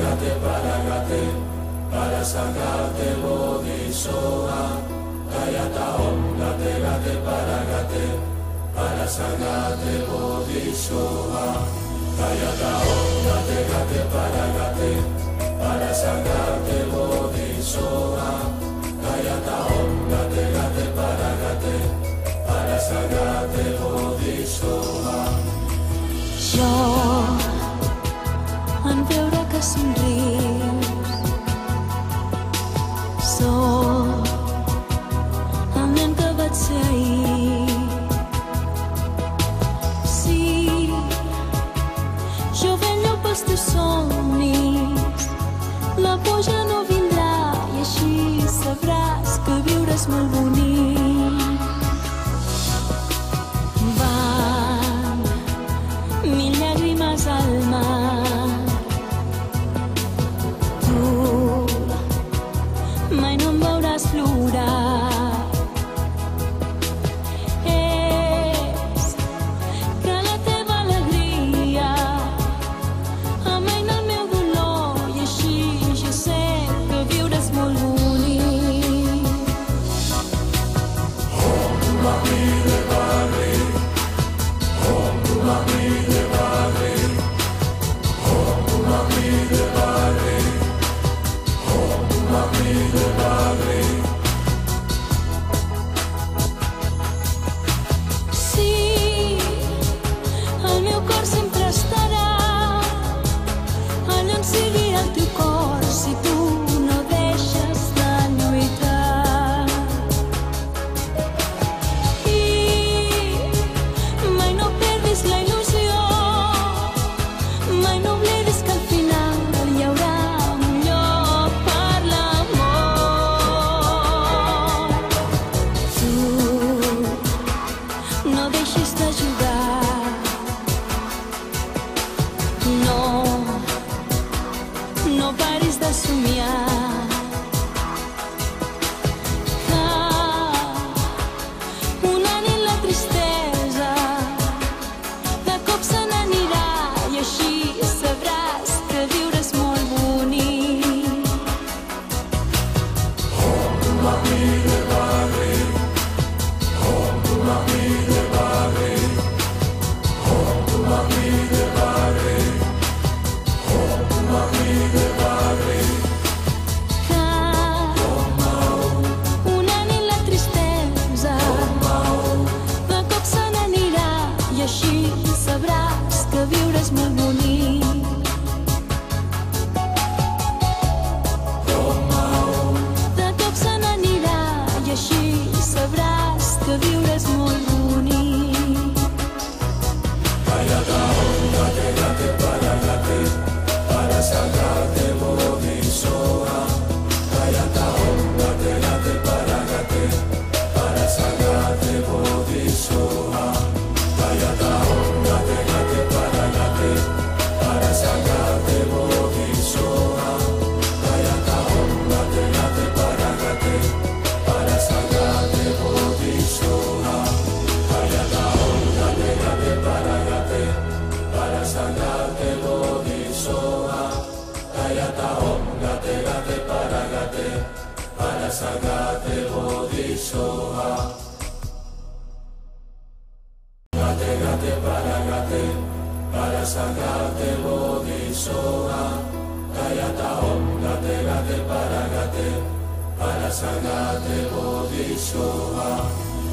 gate paragate, parasagate bodhisoha. Gayata om gate gate paragate, parasagate bodhisoha. Gayata om gate gate paragate, parasagate bodhisoha. Gayata om gate gate paragate, parasagate bodhisoha. Jo, en veure que somrius, sóc el nen que vaig ser ahir. Sí, jo vello pels teus somnis, la por ja no vindrà i així sabràs que viure és molt bonic. Van mil llàgrimes al mar, tu mai no em veuràs plorar. És que la teva alegria amaina el meu dolor i així jo sé que viure és molt bonic. Mami de Bagri, mami de Bagri, mami de Bagri, mami de Bagri. Sí, el meu cor sempre estarà allà on sigui el teu cor si tu no deixes de lluitar. I mai no perdis la il·lusió, mai no oblidis que al final hi haurà un lloc per l'amor. Tu no deixis de jugar, no paris de somiar, que una nit la tristesa de cop se n'anirà i així sabràs que viure és molt bonic. Mami de Bagri, mami de Bagri, mami de Bagri, mami de Bagri. Que una nit la tristesa de cop se n'anirà i així sabràs que viure és molt bonic. De cop se n'anirà i així sabràs que viure és molt bonic. Gayata om gate gate paragate, parasagate bodhisoha. Gayata om gate gate paragate, parasagate bodhisoha. Gayata om gate gate paragate, parasagate bodhisoha. Gayata om gate gate paragate, parasagate bodhisoha. Gayata om gate gate paragate, parasagate bodhisoha. Gayata om gate gate paragate, parasagate bodhisoha. Gate gate paragate, parasagate bodhisoha. Gayata om gate gate paragate, parasagate bodhisoha.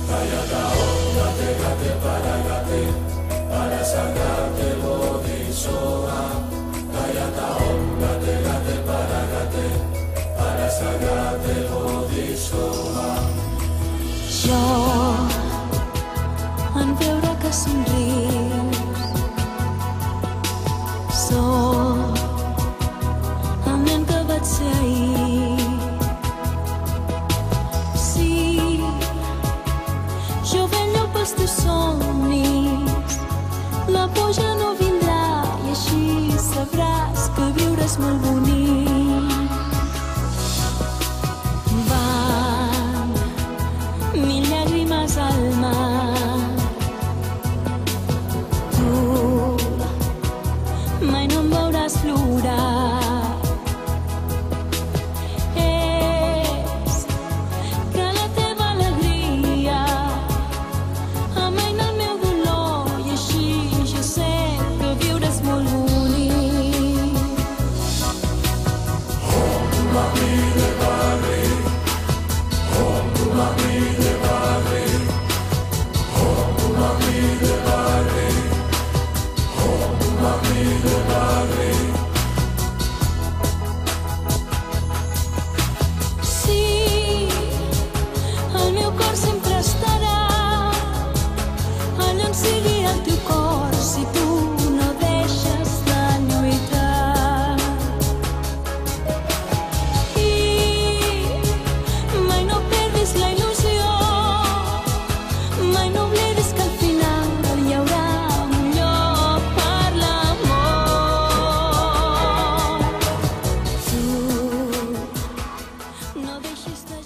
Gayata om gate gate paragate, parasagate bodhisoha. Gayata om gate gate paragate, parasagate bodhisoha. Jo, en veure que somrius, sóc el nen que vaig ser ahir. Sí, jo vello pels teus somnis, la por ja no vindrà i així sabràs que viure és molt bonic. Van mil llàgrimes al mar, tu mai no em veuràs plorar. deixis de